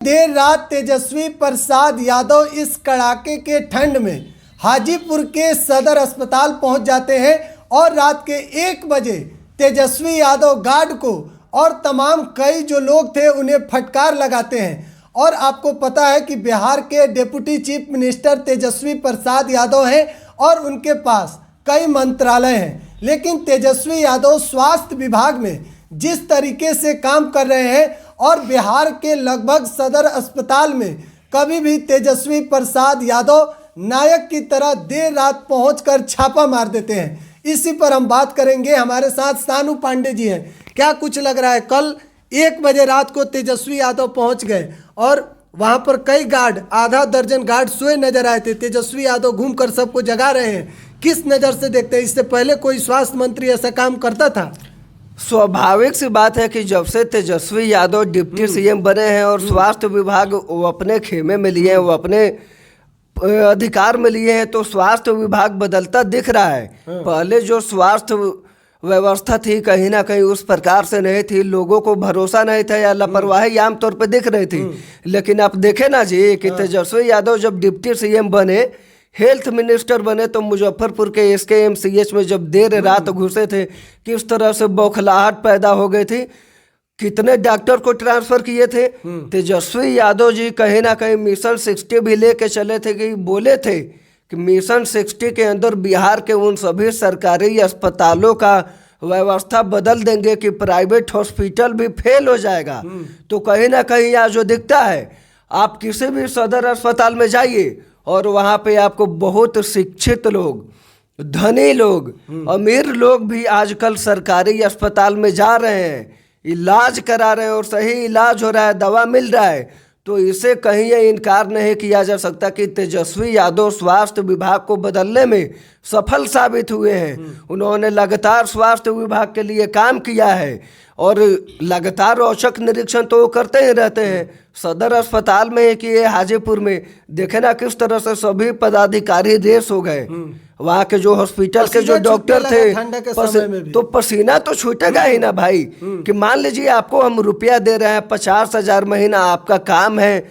देर रात तेजस्वी प्रसाद यादव इस कड़ाके के ठंड में हाजीपुर के सदर अस्पताल पहुंच जाते हैं और रात के 1 बजे तेजस्वी यादव गार्ड को और तमाम कई जो लोग थे उन्हें फटकार लगाते हैं। और आपको पता है कि बिहार के deputy chief minister Tejashwi Prasad Yadav हैं और उनके पास कई मंत्रालय हैं, लेकिन तेजस्वी यादव स्वास्थ्य विभाग में जिस तरीके से काम कर रहे हैं और बिहार के लगभग सदर अस्पताल में कभी भी तेजस्वी प्रसाद यादव नायक की तरह देर रात पहुंचकर छापा मार देते हैं। इसी पर हम बात करेंगे। हमारे साथ सानू पांडे जी हैं। क्या कुछ लग रहा है? कल 1 बजे रात को तेजस्वी यादव पहुंच गए और वहां पर कई गार्ड, आधा दर्जन गार्ड सोए नजर आए थे। तेजस्वी यादव घूमकर सबको जगा रहे हैं। किस नज़र से देखते हैं? इससे पहले कोई स्वास्थ्य मंत्री ऐसा काम करता था? स्वाभाविक सी बात है कि जब से तेजस्वी यादव डिप्टी सीएम बने हैं और स्वास्थ्य विभाग वो अपने खेमे में लिए हैं, वो अपने अधिकार में लिए हैं, तो स्वास्थ्य विभाग बदलता दिख रहा है। पहले जो स्वास्थ्य व्यवस्था थी कहीं ना कहीं उस प्रकार से नहीं थी, लोगों को भरोसा नहीं था या लापरवाही आमतौर पर दिख रही थी। लेकिन आप देखें ना जी कि तेजस्वी यादव जब डिप्टी सीएम बने, हेल्थ मिनिस्टर बने, तो मुजफ्फरपुर के SKMCH में जब देर रात घुसे थे किस तरह से बौखलाहट पैदा हो गई थी, कितने डॉक्टर को ट्रांसफर किए थे। तेजस्वी यादव जी कहीं ना कहीं मिशन 60 भी लेके चले थे कि बोले थे कि मिशन 60 के अंदर बिहार के उन सभी सरकारी अस्पतालों का व्यवस्था बदल देंगे कि प्राइवेट हॉस्पिटल भी फेल हो जाएगा। तो कहीं ना कहीं यहाँ जो दिखता है, आप किसी भी सदर अस्पताल में जाइए और वहाँ पे आपको बहुत शिक्षित लोग, धनी लोग, अमीर लोग भी आजकल सरकारी अस्पताल में जा रहे हैं, इलाज करा रहे हैं और सही इलाज हो रहा है, दवा मिल रहा है। तो इसे कहीं ये इनकार नहीं किया जा सकता कि तेजस्वी यादव स्वास्थ्य विभाग को बदलने में सफल साबित हुए हैं। उन्होंने लगातार स्वास्थ्य विभाग के लिए काम किया है और लगातार औचक निरीक्षण तो वो करते ही रहते हैं। सदर अस्पताल में कि ये हाजीपुर में देखे ना किस तरह से सभी पदाधिकारी रेस हो गए। वहाँ के जो हॉस्पिटल के जो डॉक्टर थे तो पसीना तो छूटेगा ही ना भाई। कि मान लीजिए आपको हम रुपया दे रहे हैं 50,000 महीना, आपका काम है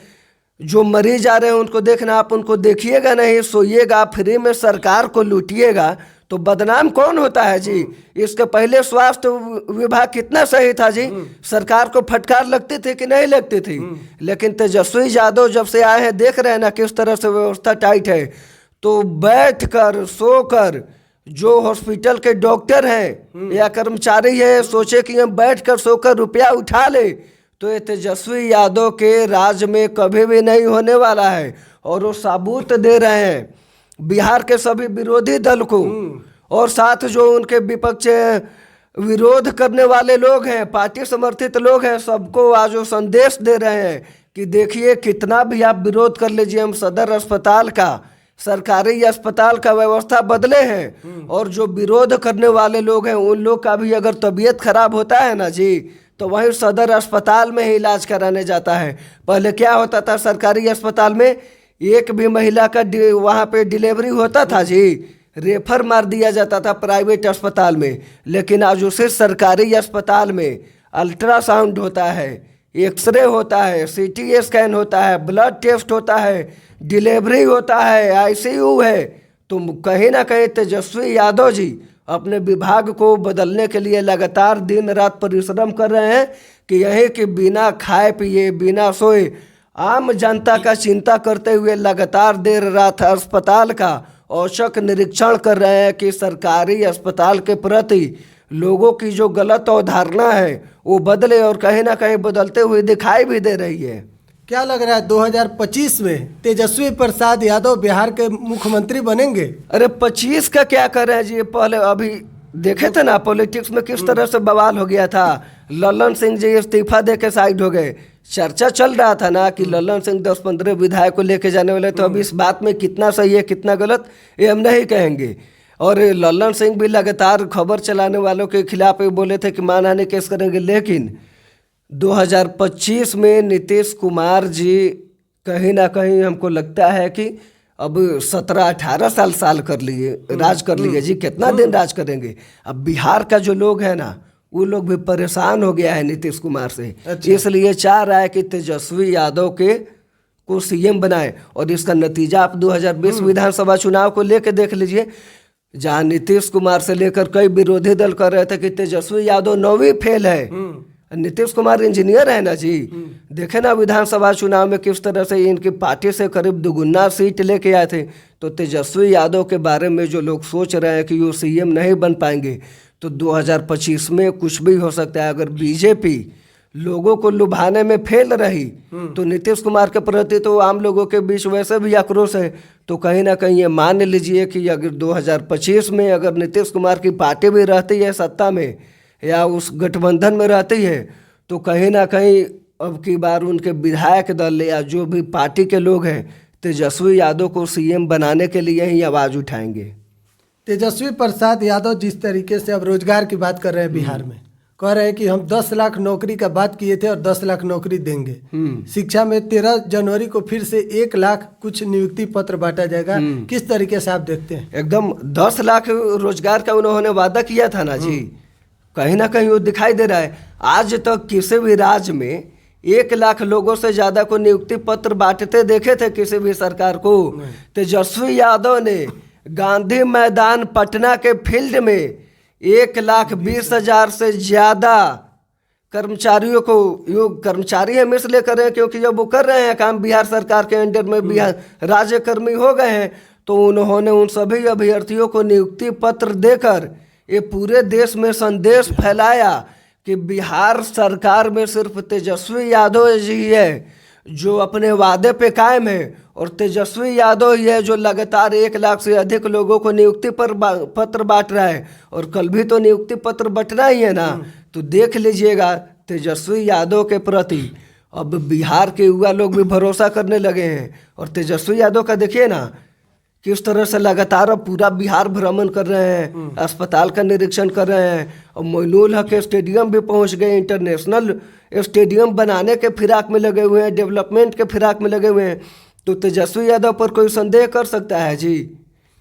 जो मरीज आ रहे हैं उनको देखना, आप उनको देखिएगा नहीं, सोइएगा, फ्री में सरकार को लूटिएगा, तो बदनाम कौन होता है जी? इसके पहले स्वास्थ्य विभाग कितना सही था जी? सरकार को फटकार लगती थी कि नहीं लगती थी? लेकिन तेजस्वी यादव जब से आए हैं देख रहे हैं ना किस तरह से व्यवस्था टाइट है। तो बैठकर सोकर जो हॉस्पिटल के डॉक्टर हैं या कर्मचारी है सोचे कि हम बैठकर सोकर रुपया उठा ले, तो ये तेजस्वी यादव के राज में कभी भी नहीं होने वाला है। और वो सबूत दे रहे हैं बिहार के सभी विरोधी दल को और साथ जो उनके विपक्ष विरोध करने वाले लोग हैं, पार्टी समर्थित लोग हैं, सबको आज वो संदेश दे रहे हैं कि देखिए कितना भी आप विरोध कर लीजिए, हम सदर अस्पताल का, सरकारी अस्पताल का व्यवस्था बदले हैं। और जो विरोध करने वाले लोग हैं उन लोग का भी अगर तबीयत खराब होता है ना जी, तो वहीं सदर अस्पताल में ही इलाज कराने जाता है। पहले क्या होता था, सरकारी अस्पताल में एक भी महिला का वहाँ पे डिलीवरी होता था जी, रेफर मार दिया जाता था प्राइवेट अस्पताल में। लेकिन आज उसे सरकारी अस्पताल में अल्ट्रासाउंड होता है, एक्सरे होता है, CT स्कैन होता है, ब्लड टेस्ट होता है, डिलीवरी होता है, ICU है। तो कहीं ना कहीं तेजस्वी यादव जी अपने विभाग को बदलने के लिए लगातार दिन रात परिश्रम कर रहे हैं कि यही कि बिना खाए पिए, बिना सोए, आम जनता का चिंता करते हुए लगातार देर रात अस्पताल का औचक निरीक्षण कर रहे हैं कि सरकारी अस्पताल के प्रति लोगों की जो गलत अवधारणा है वो बदले, और कहीं ना कहीं बदलते हुए दिखाई भी दे रही है। क्या लग रहा है 2025 में तेजस्वी प्रसाद यादव बिहार के मुख्यमंत्री बनेंगे? अरे 25 का क्या कर रहे हैं जी? पहले अभी देखे थे ना पॉलिटिक्स में किस तरह से बवाल हो गया था। लल्लन सिंह जी इस्तीफा दे के साइड हो गए। चर्चा चल रहा था ना कि लल्लन सिंह 10-15 विधायक को लेके जाने वाले, तो अब इस बात में कितना सही है कितना गलत ये हम नहीं कहेंगे। और लल्लन सिंह भी लगातार खबर चलाने वालों के खिलाफ बोले थे कि मानहानि केस करेंगे। लेकिन 2025 में नीतीश कुमार जी कहीं ना कहीं हमको लगता है कि अब 17-18 साल कर लिए, राज कर लिए जी, कितना दिन राज करेंगे? अब बिहार का जो लोग है ना वो लोग भी परेशान हो गया है नीतीश कुमार से। अच्छा। इसलिए चाह रहा है कि तेजस्वी यादव को सीएम बनाए। और इसका नतीजा आप 2020 विधानसभा चुनाव को लेकर देख लीजिए, जहां नीतीश कुमार से लेकर कई विरोधी दल कर रहे थे कि तेजस्वी यादव 9वीं फेल है। नीतीश कुमार इंजीनियर है ना जी। देखे ना विधानसभा चुनाव में किस तरह से इनकी पार्टी से करीब दुगुना सीट लेके आए थे। तो तेजस्वी यादव के बारे में जो लोग सोच रहे हैं कि वो सीएम नहीं बन पाएंगे, तो 2025 में कुछ भी हो सकता है। अगर बीजेपी लोगों को लुभाने में फेल रही तो नीतीश कुमार के प्रति तो आम लोगों के बीच वैसे भी आक्रोश है। तो कहीं ना कहीं ये मान लीजिए कि अगर 2025 में अगर नीतीश कुमार की पार्टी भी रहती है सत्ता में या उस गठबंधन में रहती है, तो कहीं ना कहीं अब की बार उनके विधायक दल या जो भी पार्टी के लोग हैं तेजस्वी यादव को सीएम बनाने के लिए ही आवाज़ उठाएंगे। तेजस्वी प्रसाद यादव जिस तरीके से अब रोजगार की बात कर रहे हैं बिहार में, कह रहे हैं कि हम 10 लाख नौकरी का बात किए थे और 10 लाख नौकरी देंगे। शिक्षा में 13 जनवरी को फिर से 1 लाख कुछ नियुक्ति पत्र बांटा जाएगा। किस तरीके से आप देखते हैं? एकदम 10 लाख रोजगार का उन्होंने वादा किया था ना जी, कहीं ना कहीं वो दिखाई दे रहा है। आज तक किसी भी राज्य में 1 लाख लोगों से ज्यादा को नियुक्ति पत्र बांटते देखे थे किसी भी सरकार को? तेजस्वी यादव ने गांधी मैदान पटना के फील्ड में 1,20,000 से ज्यादा कर्मचारियों को, यो कर्मचारी हम इसलिए कर रहे हैं क्योंकि जब वो कर रहे हैं काम बिहार सरकार के अंडर में, बिहार राज्यकर्मी हो गए हैं, तो उन्होंने उन सभी अभ्यर्थियों को नियुक्ति पत्र देकर ये पूरे देश में संदेश फैलाया कि बिहार सरकार में सिर्फ तेजस्वी यादव जी है जो अपने वादे पे कायम है, और तेजस्वी यादव ही है जो लगातार 1 लाख से अधिक लोगों को नियुक्ति पत्र बांट रहा है। और कल भी तो नियुक्ति पत्र बंटना ही है ना। तो देख लीजिएगा तेजस्वी यादव के प्रति अब बिहार के युवा लोग भी भरोसा करने लगे हैं। और तेजस्वी यादव का देखिए ना किस तरह से लगातार अब पूरा बिहार भ्रमण कर रहे हैं, अस्पताल का निरीक्षण कर रहे हैं, और मोइनुल हक स्टेडियम भी पहुंच गए, इंटरनेशनल स्टेडियम बनाने के फिराक में लगे हुए हैं, डेवलपमेंट के फिराक में लगे हुए हैं। तो तेजस्वी यादव पर कोई संदेह कर सकता है जी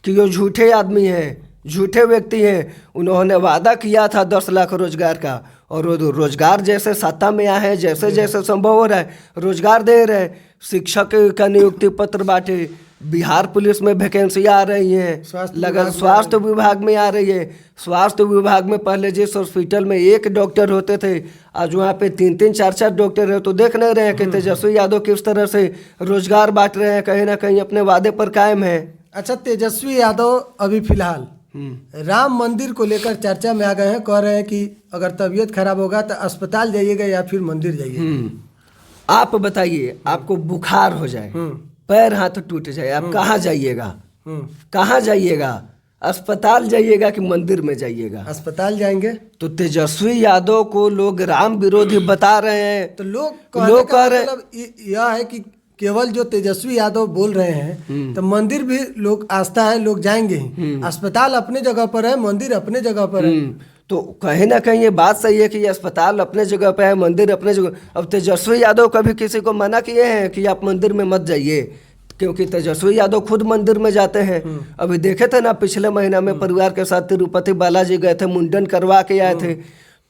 कि वो झूठे आदमी हैं, झूठे व्यक्ति हैं? उन्होंने वादा किया था 10 लाख रोजगार का, और वो रोजगार जैसे सत्ता में आए हैं, जैसे जैसे संभव हो रहा है रोजगार दे रहे हैं। शिक्षक का नियुक्ति पत्र बांटे, बिहार पुलिस में वैकेंसी आ रही हैं, स्वास्थ्य विभाग में आ रही है। स्वास्थ्य विभाग में पहले जिस हॉस्पिटल में 1 डॉक्टर होते थे, आज वहाँ पे 3-3, 4-4 डॉक्टर है। तो देख नहीं रहे हैं कि तेजस्वी यादव किस तरह से रोजगार बांट रहे हैं, कहीं ना कहीं अपने वादे पर कायम है। अच्छा, तेजस्वी यादव अभी फिलहाल राम मंदिर को लेकर चर्चा में आ गए हैं। कह रहे हैं कि अगर तबीयत खराब होगा तो अस्पताल जाइएगा या फिर मंदिर जाइए। आप बताइए, आपको बुखार हो जाए, पैर हाथ टूट जाए, आप कहाँ जाइएगा? कहाँ जाइएगा? अस्पताल जाइएगा कि मंदिर में जाइएगा? अस्पताल जाएंगे। तो तेजस्वी यादव को लोग राम विरोधी बता रहे हैं। तो लोग कह रहे हैं यह है कि केवल जो तेजस्वी यादव बोल रहे हैं, तो मंदिर भी लोग आस्था है, लोग जाएंगे ही। अस्पताल अपने जगह पर है, मंदिर अपने जगह पर है। तो कहीं ना कहीं ये बात सही है कि अस्पताल अपने जगह पे है, मंदिर अपने जगह। अब तेजस्वी यादव कभी किसी को मना किए हैं कि आप मंदिर में मत जाइए? क्योंकि तेजस्वी यादव खुद मंदिर में जाते हैं। अभी देखे थे ना, पिछले महीना में परिवार के साथ तिरुपति बालाजी गए थे, मुंडन करवा के आए थे।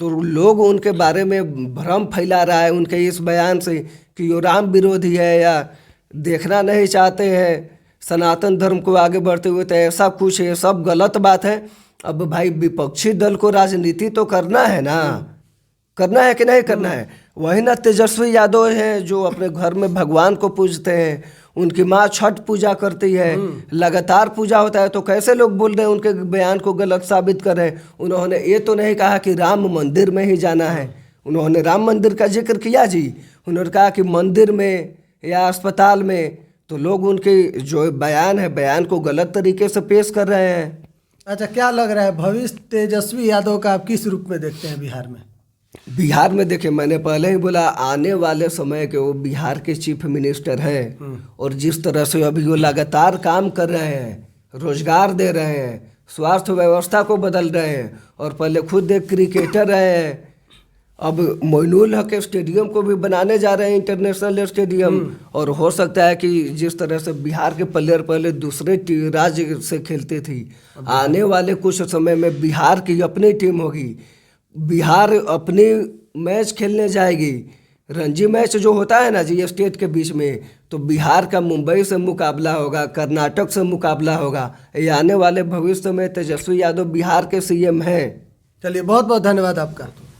तो लोग उनके बारे में भ्रम फैला रहा है उनके इस बयान से कि वो राम विरोधी है या देखना नहीं चाहते हैं सनातन धर्म को आगे बढ़ते हुए। तो ऐसा कुछ है, सब गलत बात है। अब भाई विपक्षी दल को राजनीति तो करना है ना, करना है कि नहीं करना है? वही ना तेजस्वी यादव हैं जो अपने घर में भगवान को पूजते हैं, उनकी माँ छठ पूजा करती है, लगातार पूजा होता है। तो कैसे लोग बोल रहे हैं उनके बयान को गलत साबित कर रहे हैं? उन्होंने ये तो नहीं कहा कि राम मंदिर में ही जाना है, उन्होंने राम मंदिर का जिक्र किया जी। उन्होंने कहा कि मंदिर में या अस्पताल में। तो लोग उनके जो बयान है, बयान को गलत तरीके से पेश कर रहे हैं। अच्छा, क्या लग रहा है भविष्य तेजस्वी यादव का आप किस रूप में देखते हैं बिहार में? बिहार में देखिए, मैंने पहले ही बोला आने वाले समय के वो बिहार के चीफ मिनिस्टर हैं, और जिस तरह से अभी वो लगातार काम कर रहे हैं, रोजगार दे रहे हैं, स्वास्थ्य व्यवस्था को बदल रहे हैं, और पहले खुद एक क्रिकेटर रहे हैं। अब मोइनुल हक स्टेडियम को भी बनाने जा रहे हैं, इंटरनेशनल स्टेडियम। और हो सकता है कि जिस तरह से बिहार के प्लेयर पहले दूसरे राज्य से खेलते थी, आने वाले कुछ समय में बिहार की अपनी टीम होगी। बिहार अपनी मैच खेलने जाएगी, रणजी मैच जो होता है ना जी स्टेट के बीच में, तो बिहार का मुंबई से मुकाबला होगा, कर्नाटक से मुकाबला होगा। ये आने वाले भविष्य में तेजस्वी यादव बिहार के सीएम हैं। चलिए बहुत बहुत धन्यवाद आपका।